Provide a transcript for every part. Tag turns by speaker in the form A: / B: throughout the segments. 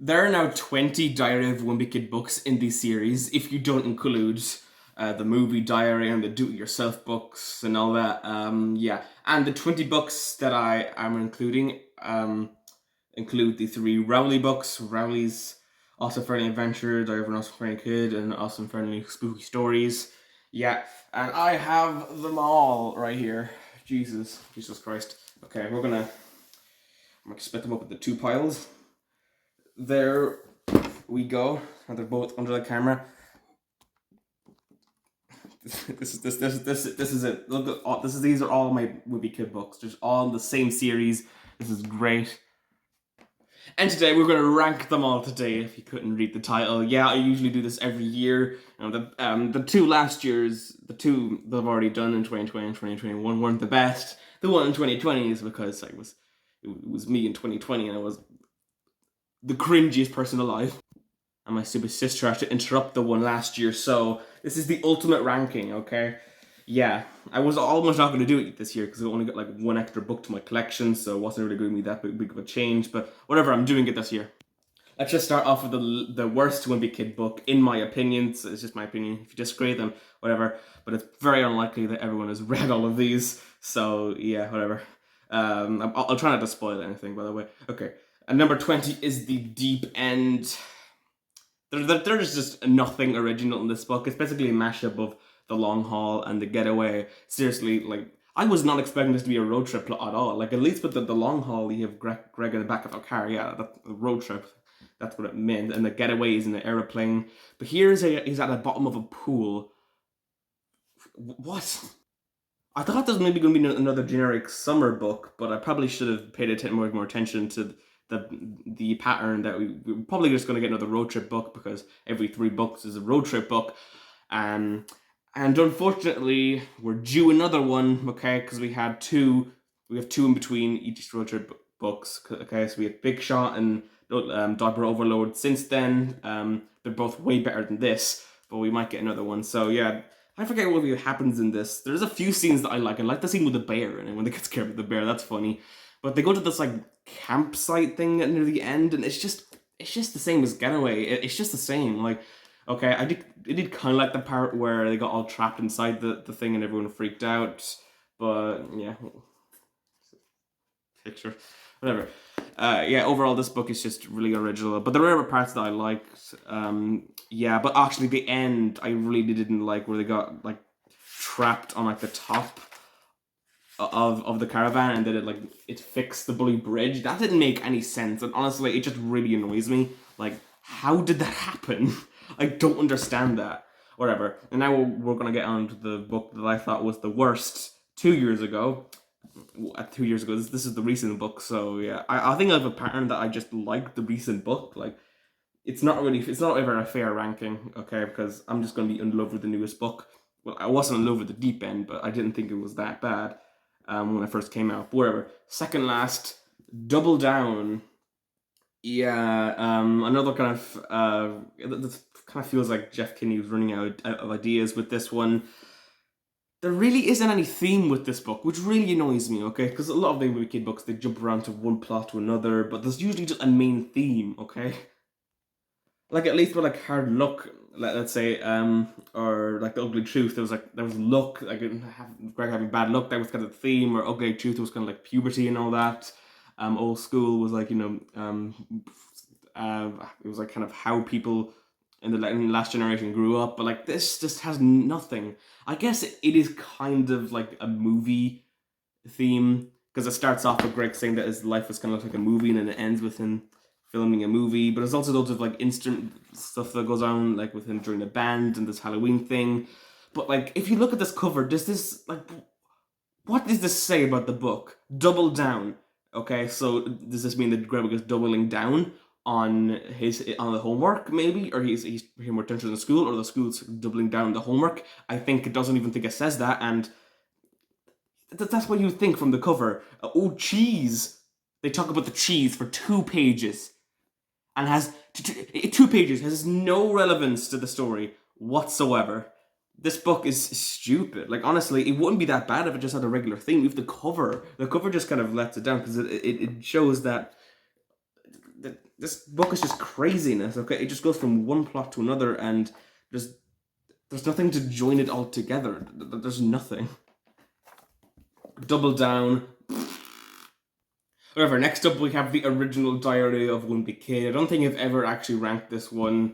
A: There are now 20 Diary of Wimpy Kid books in the series, if you don't include the movie Diary and the do-it-yourself books and all that. Yeah, and the 20 books that I am including include the three Rowley books: Rowley's Awesome Friendly Adventure, Diary of an Awesome Friendly Kid, and Awesome Friendly Spooky Stories. Yeah, and I have them all right here. Jesus Christ. Okay, I'm gonna split them up into two piles. There we go, and they're both under the camera. This is it. Look at all, these are all my Wimpy Kid books, just all in the same series. This is great. And today we're going to rank them all today, if you couldn't read the title. Yeah, I usually do this every year. The two last years, the two that I've already done in 2020 and 2021 weren't the best. The one in 2020 is because it was me in 2020 and I was the cringiest person alive. And my stupid sister had to interrupt the one last year, so this is the ultimate ranking, okay? Yeah, I was almost not going to do it this year because I only got like one extra book to my collection, so it wasn't really going to be that big of a change, but whatever, I'm doing it this year. Let's just start off with the worst Wimpy Kid book, in my opinion. So it's just my opinion. If you disagree, then whatever. But it's very unlikely that everyone has read all of these, so yeah, whatever. I'll try not to spoil anything, by the way. Okay, and number 20 is The Deep End. There's just nothing original in this book. It's basically a mashup of The Long Haul and The Getaway. Seriously, like, I was not expecting this to be a road trip plot at all. Like, at least with the Long Haul, you have Greg in the back of a car. Yeah, the road trip. That's what it meant. And The Getaway is in the aeroplane. But here he's at the bottom of a pool. What? I thought this was maybe going to be another generic summer book, but I probably should have paid more attention to the pattern that we're probably just going to get another road trip book because every 3 books is a road trip book. And unfortunately, we're due another one, okay, because we have two in between each road trip books, okay, so we had Big Shot and Dogber Overload. Since then, they're both way better than this, but we might get another one, so yeah. I forget what happens in this. There's a few scenes that I like. I like the scene with the bear, and when they get scared with the bear, that's funny. But they go to this like campsite thing near the end, and it's just the same as Getaway. It's just the same. Like, okay, I did kind of like the part where they got all trapped inside the thing and everyone freaked out. But yeah, picture, whatever. Yeah, overall this book is just really original. But there were parts that I liked. Yeah, but actually the end I really didn't like, where they got like trapped on like the top of the caravan and then it fixed the bloody bridge. That didn't make any sense, and honestly it just really annoys me. Like, how did that happen? I don't understand that. Whatever. And now we're gonna get on to the book that I thought was the worst 2 years ago. 2 years ago, this is the recent book, so yeah. I think I have a pattern that I just like the recent book. Like, it's not ever a fair ranking, okay, because I'm just gonna be in love with the newest book. Well, I wasn't in love with The Deep End, but I didn't think it was that bad when it first came out. But whatever. Second last, Double Down. Yeah, another kind of this kind of feels like Jeff Kinney was running out of ideas with this one. There really isn't any theme with this book, which really annoys me, okay? Because a lot of the Wimpy Kid books, they jump around to one plot to another, but there's usually just a main theme, okay? Like, at least with like Hard Luck, let's say, or like The Ugly Truth, there was luck, like Greg having bad luck, that was kind of the theme, or Ugly Truth was kind of like puberty and all that. Old School was like, it was like kind of how people in the last generation grew up, but like this just has nothing. I guess it is kind of like a movie theme, because it starts off with Greg saying that his life was kind of like a movie, and then it ends with him filming a movie. But there's also loads of like instant stuff that goes on, like with him during the band and this Halloween thing. But like, if you look at this cover, does this like, what does this say about the book? Double Down. Okay, so does this mean that Greg is doubling down on the homework, maybe, or he's paying more attention in school, or the school's doubling down on the homework? I think it doesn't even think it says that, and that's what you think from the cover. Oh, cheese! They talk about the cheese for 2 pages, and has 2 pages has no relevance to the story whatsoever. This book is stupid. Like, honestly, it wouldn't be that bad if it just had a regular theme. If the cover just kind of lets it down, because it shows that this book is just craziness. Okay, it just goes from one plot to another, and there's nothing to join it all together. There's nothing. Double Down. Whatever. Next up, we have the original Diary of Wimpy Kid. I don't think I've ever actually ranked this one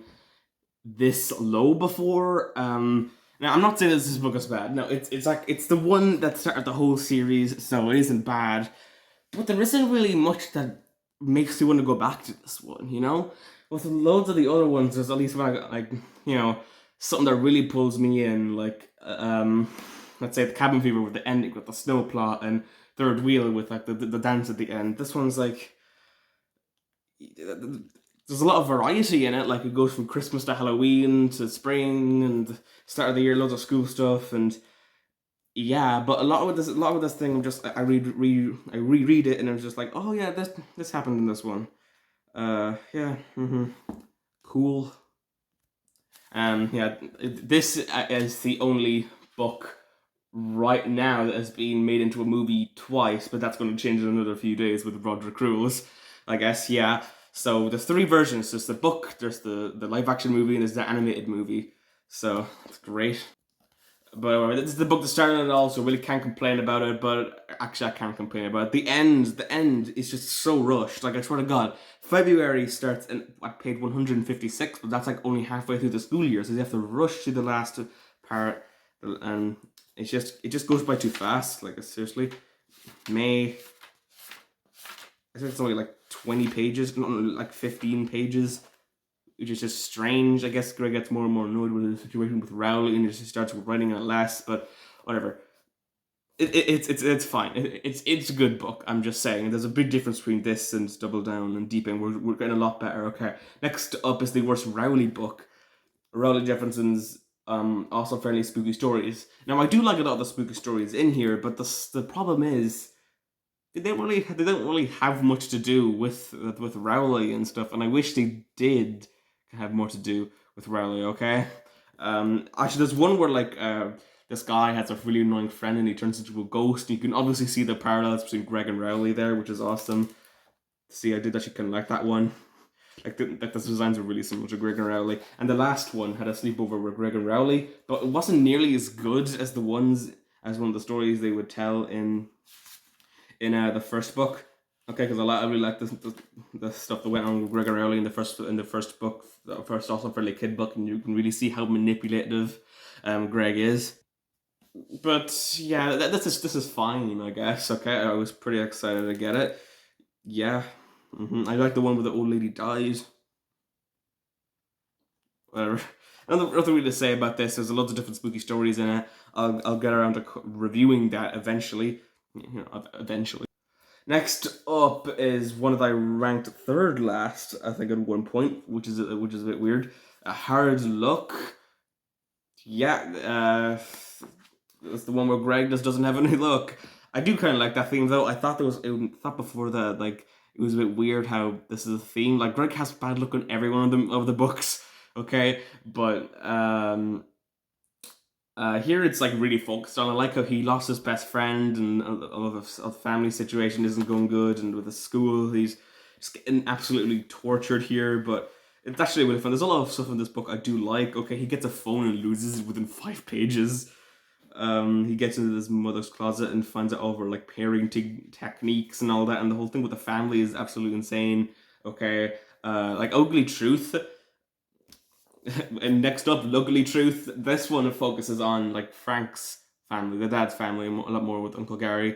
A: this low before. Now I'm not saying this book is bad. No, it's the one that started the whole series, so it isn't bad. But there isn't really much that makes you want to go back to this one, you know? With loads of the other ones, there's at least like something that really pulls me in, like let's say the Cabin Fever with the ending with the snow plot, and Third Wheel with like the dance at the end. This one's like there's a lot of variety in it. Like it goes from Christmas to Halloween to spring and start of the year, loads of school stuff, and yeah. But a lot of this thing, I reread it, and I'm just like, oh yeah, this happened in this one. Yeah, cool. Yeah, this is the only book right now that has been made into a movie twice, but that's going to change in another few days with Roderick Rules, I guess. Yeah. So there's 3 versions. There's the book, there's the live action movie, and there's the animated movie. So it's great. But this is the book that started it all, so I really can't complain about it. But actually, I can't complain about it. The end is just so rushed. Like I swear to God, February starts and I paid 156, but that's like only halfway through the school year, so you have to rush to the last part, and it just goes by too fast. Like seriously, I think it's only like 20 pages, not like 15 pages, which is just strange. I guess Greg gets more and more annoyed with the situation with Rowley and just starts writing it less, but whatever. It's fine. It's a good book. I'm just saying. There's a big difference between this and Double Down and Deep End. We're getting a lot better. Okay. Next up is the worst Rowley book. Rowley Jefferson's also fairly spooky stories. Now I do like a lot of the spooky stories in here, but the problem is they don't really have much to do with Rowley and stuff, and I wish they did have more to do with Rowley. Okay, actually, there's one where like this guy has a really annoying friend and he turns into a ghost. You can obviously see the parallels between Greg and Rowley there, which is awesome. See, I did actually kind of like that one. Like the designs were really similar to Greg and Rowley, and the last one had a sleepover with Greg and Rowley, but it wasn't nearly as good as one of the stories they would tell in the first book. Okay, because I really like the stuff that went on with Greg and Rowley in the first book, the first also fairly kid book, and you can really see how manipulative Greg is. But yeah, this is fine, I guess. Okay, I was pretty excited to get it. Yeah, I like the one where the old lady dies. Whatever. Nothing really to say about this. There's lots of different spooky stories in it. I'll get around to reviewing that eventually. Eventually. Next up is one that I ranked 3rd last, I think, at one point, which is a bit weird. A Hard Look. Yeah, it's the one where Greg just doesn't have any luck. I do kind of like that theme though. I thought before that like it was a bit weird how this is a theme. Like Greg has bad luck on every one of the books, okay, but here it's like really focused on. I like how he lost his best friend, and all of the family situation isn't going good, and with the school he's just getting absolutely tortured here. But it's actually really fun. There's a lot of stuff in this book I do like. Okay, he gets a phone and loses it within 5 pages. He gets into his mother's closet and finds out over like parenting techniques and all that, and the whole thing with the family is absolutely insane. Okay, like Ugly Truth. And next up, Ugly Truth. This one focuses on like Frank's family, the dad's family, a lot more with Uncle Gary.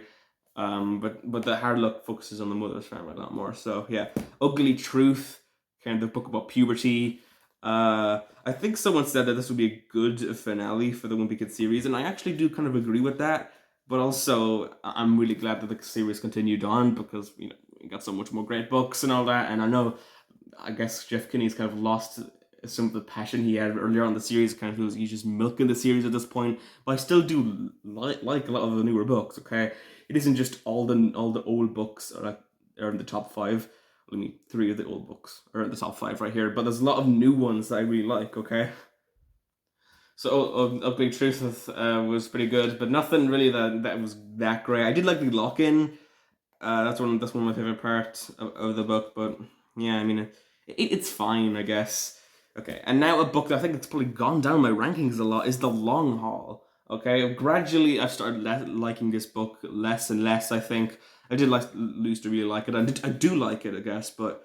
A: But the Hard Luck focuses on the mother's family a lot more. So yeah, Ugly Truth, kind of the book about puberty. I think someone said that this would be a good finale for the Wimpy Kid series, and I actually do kind of agree with that. But also, I'm really glad that the series continued on because we got so much more great books and all that. And I guess Jeff Kinney's kind of lost some of the passion he had earlier on in the series. Kind of feels he's just milking the series at this point. But I still do like a lot of the newer books. Okay, it isn't just all the old books are in the top 5. I mean, 3 of the old books are in the top 5 right here, but there's a lot of new ones that I really like, okay? So, Ugly Truth was pretty good, but nothing really that was that great. I did like the lock-in. That's one of my favorite parts of the book, but Yeah, I mean, it's fine, I guess. Okay, and now a book that I think it's probably gone down my rankings a lot is The Long Haul. Okay, gradually I've started liking this book less and less. I think I did like used to really like it. I do like it, I guess, but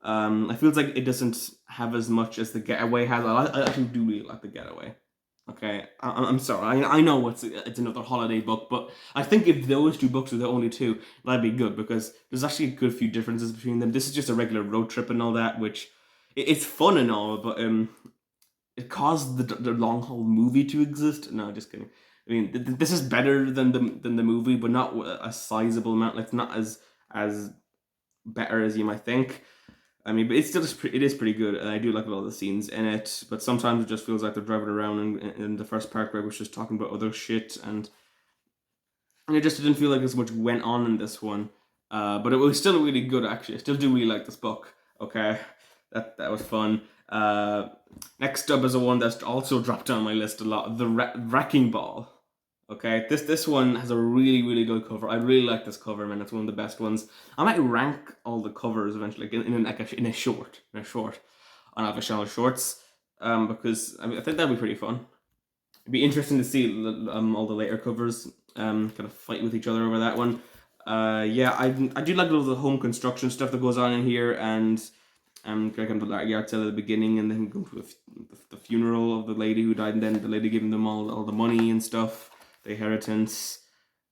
A: I feel like it doesn't have as much as The Getaway has. I actually do really like The Getaway. Okay, I'm sorry. I know it's another holiday book, but I think if those two books were the only two, that'd be good because there's actually a good few differences between them. This is just a regular road trip and all that, which it's fun and all, but it caused the long haul movie to exist. No, just kidding. I mean, this is better than the movie, but not a sizable amount. Like, it's not as better as you might think. I mean, but it's still it is pretty good, and I do like a lot of the scenes in it. But sometimes it just feels like they're driving around in the first part where I was just talking about other shit, and it just didn't feel like as much went on in this one. But it was still really good, actually. I still do really like this book. Okay, that was fun. Next up is a one that's also dropped down my list a lot: the Wrecking Ball. Okay, this one has a really good cover. I really like this cover, man. It's one of the best ones. I might rank all the covers eventually, like in a short on Alpha Channel Shorts, because I mean I think that'd be pretty fun. It'd be interesting to see all the later covers kind of fight with each other over that one. Yeah, I do like all the home construction stuff that goes on in here, and kind of the yard sale at the beginning, and then go to the funeral of the lady who died, and then the lady giving them all the money and stuff, the inheritance.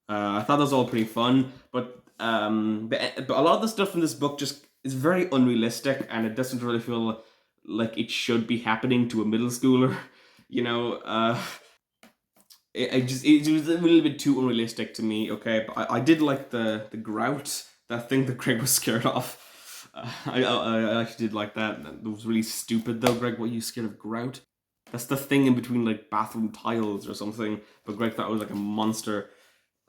A: I thought that was all pretty fun, but a lot of the stuff in this book just is very unrealistic, and it doesn't really feel like it should be happening to a middle schooler. You know, it was a little bit too unrealistic to me. Okay, but I did like the grout, that thing that Greg was scared of. I actually did like that. It was really stupid though, Greg. What, are you scared of grout? That's the thing in between like bathroom tiles or something. But Greg thought it was like a monster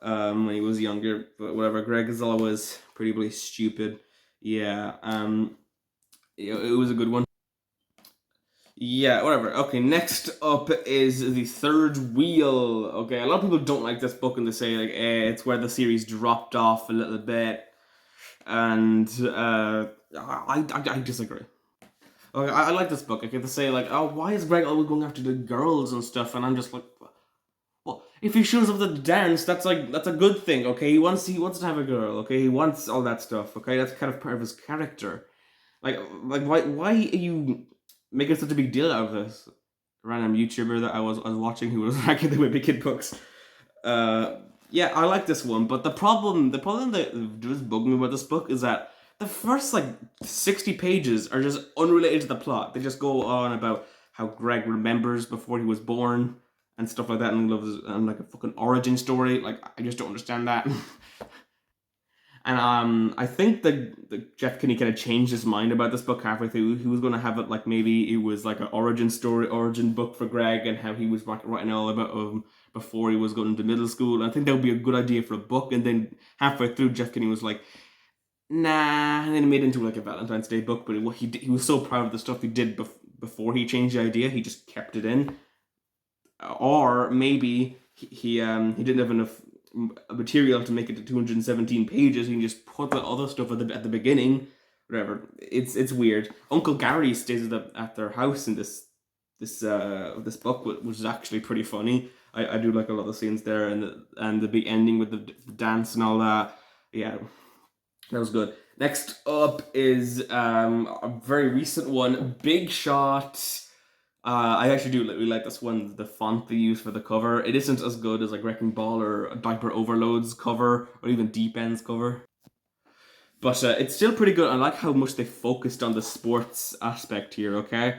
A: when he was younger. But whatever. Greg is always pretty really stupid. Yeah. It was a good one. Yeah, whatever. Okay, next up is The Third Wheel. Okay, a lot of people don't like this book and they say like, it's where the series dropped off a little bit, and I disagree. Okay, I like this book. Okay, they say like, oh, why is Greg always going after the girls and stuff? And I'm just like, well, if he shows up to the dance, that's a good thing. Okay, he wants to have a girl. Okay, he wants all that stuff. Okay, that's kind of part of his character. Like why are you making such a big deal out of this? Random YouTuber that I was watching who was ranking the Wimpy Kid books. Yeah, I like this one, but the problem that just bugged me about this book is that the first like 60 pages are just unrelated to the plot. They just go on about how Greg remembers before he was born and stuff like that, and loves and like a fucking origin story. Like, I just don't understand that. And I think that Jeff Kinney kind of changed his mind about this book halfway through. He was going to have it like maybe it was like an origin book for Greg, and how he was writing all about before he was going to middle school. I think that would be a good idea for a book. And then halfway through, Jeff Kinney was like, nah, and then he made it into like a Valentine's Day book. But he was so proud of the stuff he did before he changed the idea, he just kept it in. Or maybe he didn't have enough material to make it to 217 pages. You can just put the other stuff at the beginning. Whatever. It's weird. Uncle Gary stays at their house in this book, which is actually pretty funny. I do like a lot of the scenes there, and the big ending with the dance and all that. Yeah, that was good. Next up is a very recent one, Big Shot. I actually do really like this one. The font they use for the cover, it isn't as good as like Wrecking Ball or Diaper Overload's cover, or even Deep End's cover. But it's still pretty good. I like how much they focused on the sports aspect here. Okay,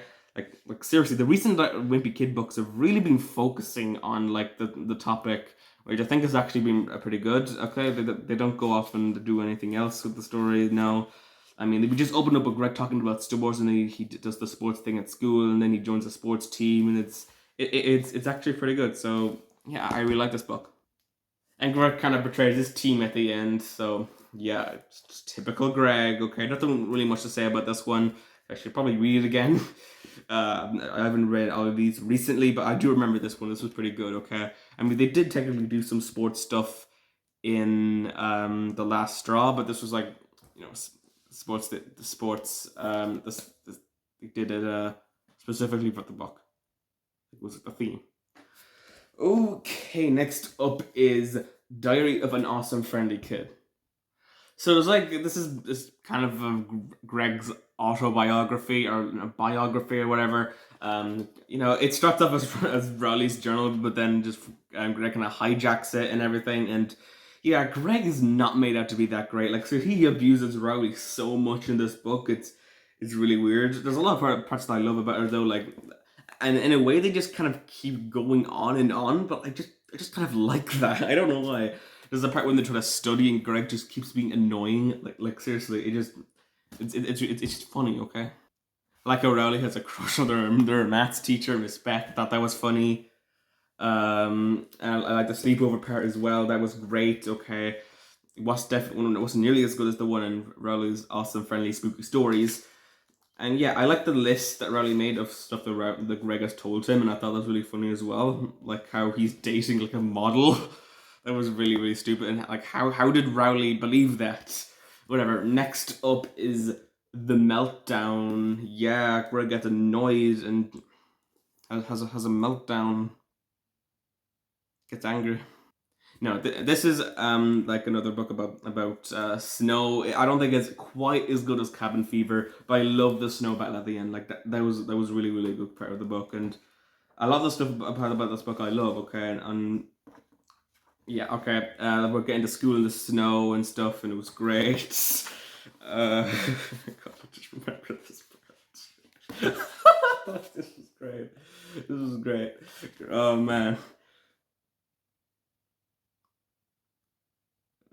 A: like seriously, the recent Wimpy Kid books have really been focusing on like the topic, which I think has actually been pretty good. Okay, they don't go off and do anything else with the story now. I mean, we just opened up with Greg talking about sports, and he does the sports thing at school, and then he joins a sports team, and it's actually pretty good. So yeah, I really like this book. And Greg kind of betrays his team at the end. So yeah, it's just typical Greg. Okay, nothing really much to say about this one. I should probably read it again. I haven't read all of these recently, but I do remember this one. This was pretty good. Okay, I mean, they did technically do some sports stuff in the Last Straw, but this was like, you know, they did it specifically for the book. It was the theme. Okay, next up is Diary of an Awesome Friendly Kid. So there's like this kind of Greg's autobiography or biography or whatever. It starts off as Rowley's journal, but then just Greg kind of hijacks it and everything. And yeah, Greg is not made out to be that great. Like, so he abuses Rowley so much in this book. It's really weird. There's a lot of parts that I love about her though, like, and in a way they just kind of keep going on and on. But I just kind of like that. I don't know why. There's a part when they're trying to study and Greg just keeps being annoying. Like seriously, it's just funny, okay? Like how Rowley has a crush on their maths teacher, Respect. Thought that was funny. And I like the sleepover part as well. That was great. Okay, it wasn't nearly as good as the one in Rowley's Awesome Friendly Spooky Stories. And yeah, I like the list that Rowley made of stuff that Greg has told him, and I thought that was really funny as well. Like how he's dating like a model. That was really, really stupid. And like, how did Rowley believe that? Whatever. Next up is the meltdown. Yeah, Greg gets annoyed and has a meltdown. Gets angry. No, this is like another book about snow. I don't think it's quite as good as Cabin Fever, but I love the snow battle at the end. Like that was really, really good part of the book, and a lot of the stuff about this book I love. Okay, and yeah, okay. We're getting to school in the snow and stuff, and it was great. God, I just remember this part. This was great. This was great. Oh man.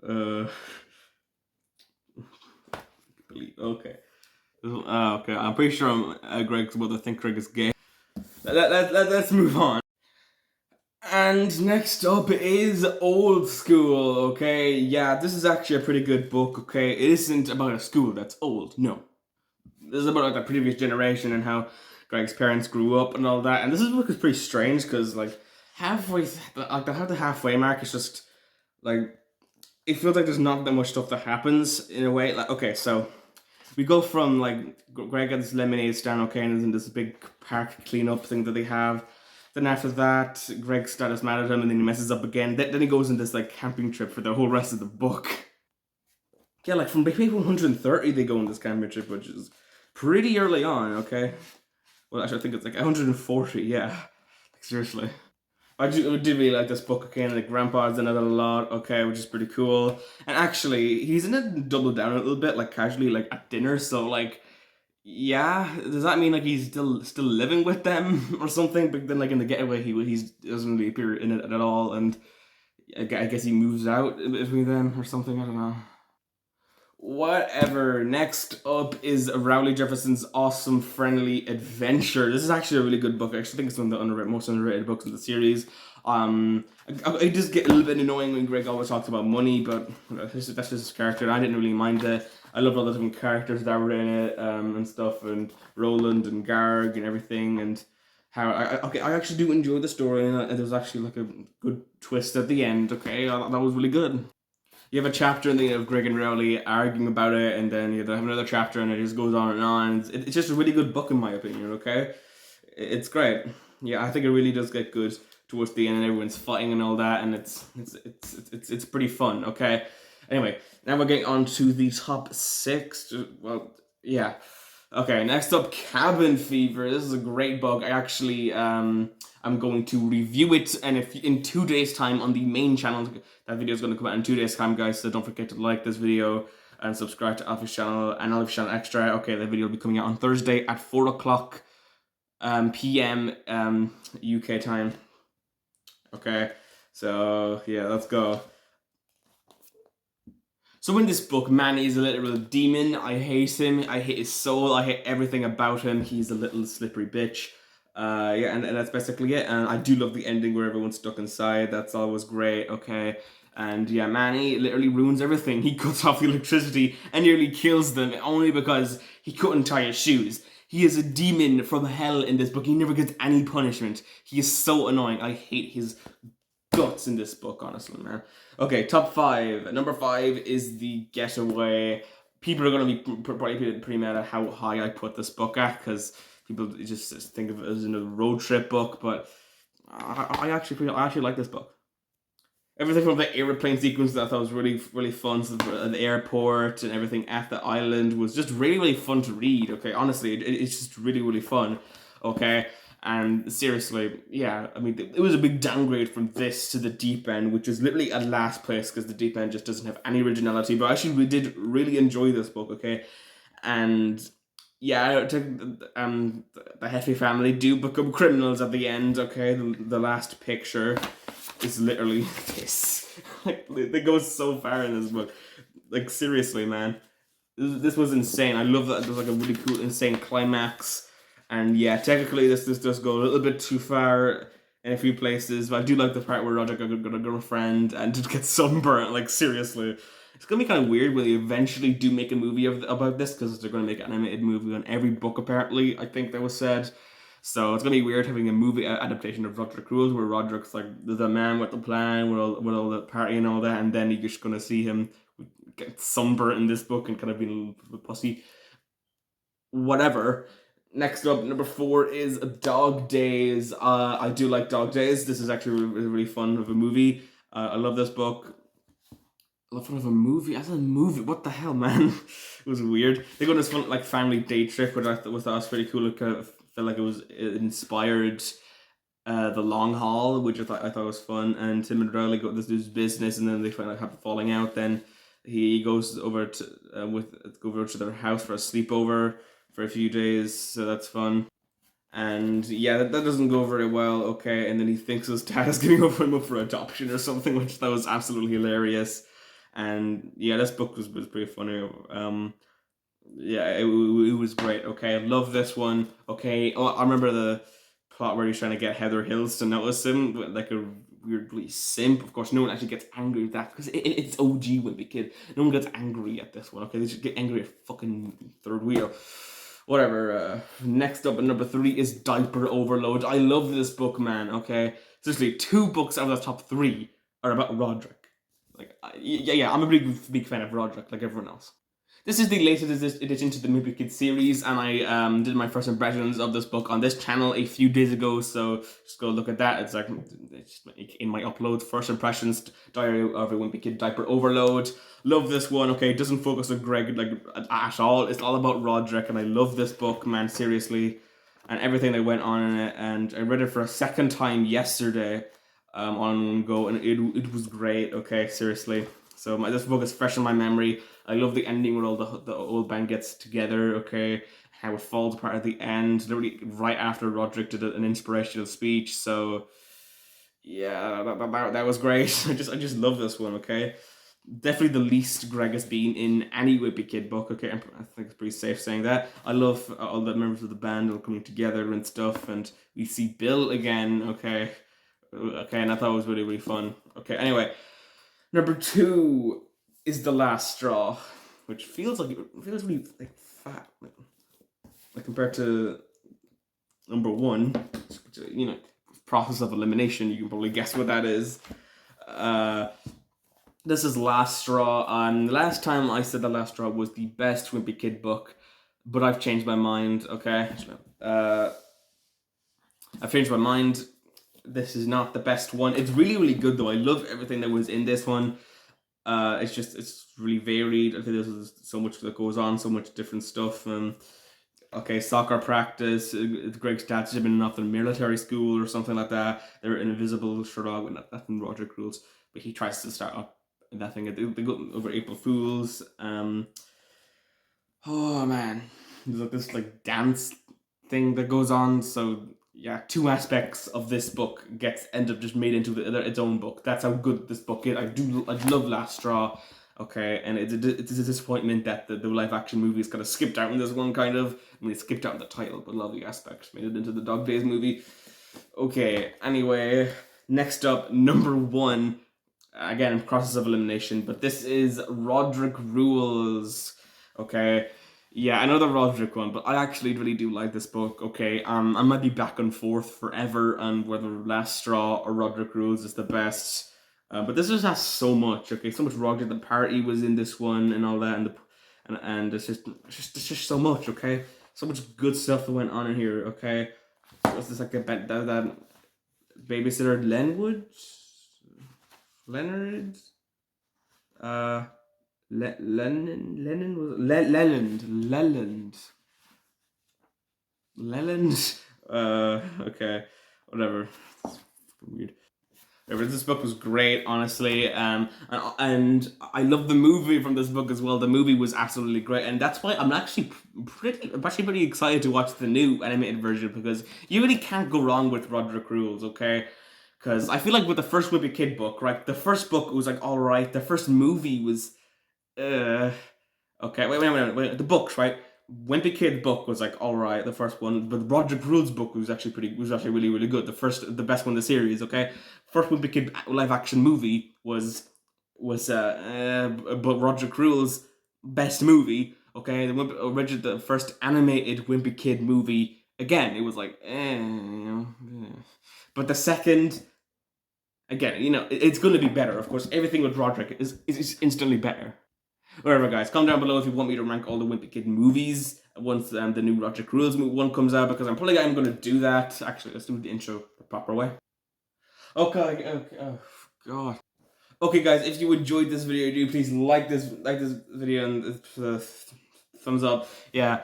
A: Okay. Okay. I'm pretty sure Greg's mother think Greg is gay. Let's move on. And next up is Old School, okay? Yeah, this is actually a pretty good book, okay? It isn't about a school that's old, no. This is about like the previous generation and how Greg's parents grew up and all that. And this book is pretty strange because like the halfway mark is just like, it feels like there's not that much stuff that happens in a way. Like, okay, so we go from like Greg gets this lemonade stand, okay, and is in this big park cleanup thing that they have. Then after that, Greg starts mad at him, and then he messes up again. Then he goes on this like camping trip for the whole rest of the book. Yeah, like from page 130, they go on this camping trip, which is pretty early on. Okay, well, actually, I think it's like 140. Yeah, like, seriously. I did really like this book, okay, and the grandpa's in it a lot, okay, which is pretty cool. And actually, he's in it double down a little bit, like casually, like at dinner, so like, yeah, does that mean like he's still living with them or something? But then like in the getaway, he doesn't really appear in it at all, and I guess he moves out between them or something, I don't know. Whatever. Next up is Rowley Jefferson's Awesome Friendly Adventure. This is actually a really good book. I actually think it's one of the most underrated books in the series. I just get a little bit annoying when Greg always talks about money, but that's just his character. I didn't really mind it. I loved all the different characters that were in it and stuff, and Roland and Garg and everything, and how I actually do enjoy the story, and there was actually like a good twist at the end. Okay, that was really good. You have a chapter in the of Greg and Rowley arguing about it, and then you have another chapter, and it just goes on and on. It's just a really good book in my opinion. Okay, it's great. Yeah, I think it really does get good towards the end, and everyone's fighting and all that, and it's pretty fun. Okay. Anyway, now we're getting on to the top 6. Well, yeah. Okay, next up, Cabin Fever. This is a great book. I actually I'm going to review it, and if in 2 days' time on the main channel, that video is going to come out in 2 days' time, guys. So don't forget to like this video and subscribe to Alfie's channel and Alfie's channel extra. Okay, the video will be coming out on Thursday at 4:00 p.m. UK time. Okay, so yeah, let's go. So in this book, Manny is a literal demon. I hate him. I hate his soul. I hate everything about him. He's a little slippery bitch. Yeah, and that's basically it. And I do love the ending where everyone's stuck inside. That's always great, okay? And yeah, Manny literally ruins everything. He cuts off the electricity and nearly kills them only because he couldn't tie his shoes. He is a demon from hell in this book. He never gets any punishment. He is so annoying. I hate his guts in this book, honestly, man. Okay, top 5. Number 5 is The Getaway. people are going to be probably pretty mad at how high I put this book at, because people just think of it as a road trip book, but I actually like this book. Everything from the airplane sequence that I thought was really, really fun, so the airport and everything at the island was just really, really fun to read. Okay, honestly, it's just really, really fun. Okay, and seriously, yeah, I mean, it was a big downgrade from this to the Deep End, which is literally at last place because the Deep End just doesn't have any originality. But actually, we did really enjoy this book. Okay, and yeah, the Heffy family do become criminals at the end. Okay, the last picture is literally this. Like, they go so far in this book. Like, seriously, man, this was insane. I love that. It was like a really cool, insane climax. And yeah, technically this does go a little bit too far in a few places, but I do like the part where Roger got a girlfriend and did get sunburnt. Like, seriously, it's gonna be kind of weird when they eventually do make a movie about this, because they're gonna make an animated movie on every book, apparently. I think that was said. So it's gonna be weird having a movie adaptation of Roderick Rules, where Roderick's like the man with the plan, with all the party and all that, and then you're just gonna see him get sunburnt in this book and kind of be a little pussy. Whatever. Next up, number 4 is Dog Days. I do like Dog Days. This is actually really, really fun of a movie. I love this book. I love fun of a movie. As a movie, what the hell, man? It was weird. They go on this fun like family day trip, which I thought was pretty cool. It kind of felt like it was inspired The Long Haul, which I thought was fun. And Tim and Riley go to this business, and then they find have a falling out. Then he goes over to go over to their house for a sleepover for a few days, so that's fun. And yeah, that doesn't go very well, okay, and then he thinks his dad is giving him up for adoption or something, which that was absolutely hilarious. And yeah, this book was pretty funny. Yeah, it was great, okay, I love this one, okay. Oh, I remember the plot where he's trying to get Heather Hills to notice him, like a weirdly simp. Of course, no one actually gets angry at that, because it's OG Wimpy Kid. No one gets angry at this one, okay? They should get angry at fucking Third Wheel. Whatever. Next up at number 3 is Diaper Overload. I love this book, man, okay? Seriously, 2 books out of the top 3 are about Roderick. Like, yeah, I'm a big fan of Roderick, like everyone else. This is the latest addition to the Wimpy Kid series, and I did my first impressions of this book on this channel a few days ago, so just go look at that. It's like in my uploads, first impressions, Diary of a Wimpy Kid, Diaper Overload. Love this one, okay, it doesn't focus on Greg like at all. It's all about Roderick, and I love this book, man, seriously, and everything that went on in it. And I read it for a second time yesterday on one go, and it was great, okay, seriously. So this book is fresh in my memory. I love the ending where all the old band gets together, okay, how it falls apart at the end, literally right after Roderick did an inspirational speech. So yeah, that was great. I just love this one, okay. Definitely the least Greg has been in any Wimpy Kid book, okay. I think it's pretty safe saying that. I love all the members of the band all coming together and stuff, and we see Bill again, okay, and I thought it was really, really fun. Okay, anyway, number 2 is The Last Straw, which feels really like fat, like compared to number 1. You know, process of elimination. You can probably guess what that is. This is Last Straw, and the last time I said The Last Straw was the best Wimpy Kid book, but I've changed my mind. Okay, I've changed my mind. This is not the best one. It's really, really good though. I love everything that was in this one. It's really varied. I think there's so much that goes on, so much different stuff. Okay, soccer practice. Greg's dad's been in the military school or something like that. They're an invisible Sherlock, with nothing Roderick Rules, but he tries to start up that thing. They go over April Fools. Oh man, there's like this dance thing that goes on. So yeah, 2 aspects of this book end up just made into its own book. That's how good this book is. I love Last Straw, okay, and it's a disappointment that the live action movie is kind of skipped out in this one, kind of. I mean, it skipped out in the title, but love the aspects made it into the Dog Days movie. Okay, anyway, next up, number 1, again, process of elimination, but this is Roderick Rules, okay. Yeah, another Roderick one, but I actually really do like this book, okay. I might be back and forth forever on whether Last Straw or Roderick Rules is the best, but this just has so much, okay. So much Roderick. The party was in this one and all that, and and it's just so much, okay? So much good stuff that went on in here, okay? Was this like that babysitter Leonard? Lennon was Leland. Okay, whatever. It's weird. Whatever. This book was great, honestly. And I love the movie from this book as well. The movie was absolutely great, and that's why I'm actually pretty excited to watch the new animated version, because you really can't go wrong with Roderick Rules, okay? Because I feel like with the first Wimpy Kid book, right? The first book was like all right. The first movie was okay, wait. The books, right? Wimpy Kid book was like all right, the first one, but Roderick Rules book was actually really good. The best one in the series. Okay, first Wimpy Kid live action movie was but Roderick Rules best movie. Okay, the first animated Wimpy Kid movie. Again, it was like but the second. Again, it's going to be better. Of course, everything with Roderick is instantly better. Whatever, guys. Comment down below if you want me to rank all the Wimpy Kid movies once the new Roderick Rules one comes out, because I'm going to do that. Actually, let's do the intro the proper way. Okay. Oh God. Okay, guys. If you enjoyed this video, do please like this video and thumbs up. Yeah.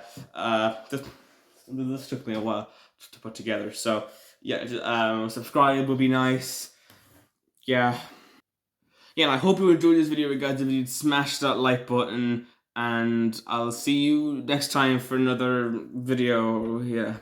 A: This took me a while to put together. So yeah, subscribe would be nice. Yeah. Yeah, and I hope you enjoyed this video, guys. If you smash that like button, and I'll see you next time for another video. Yeah.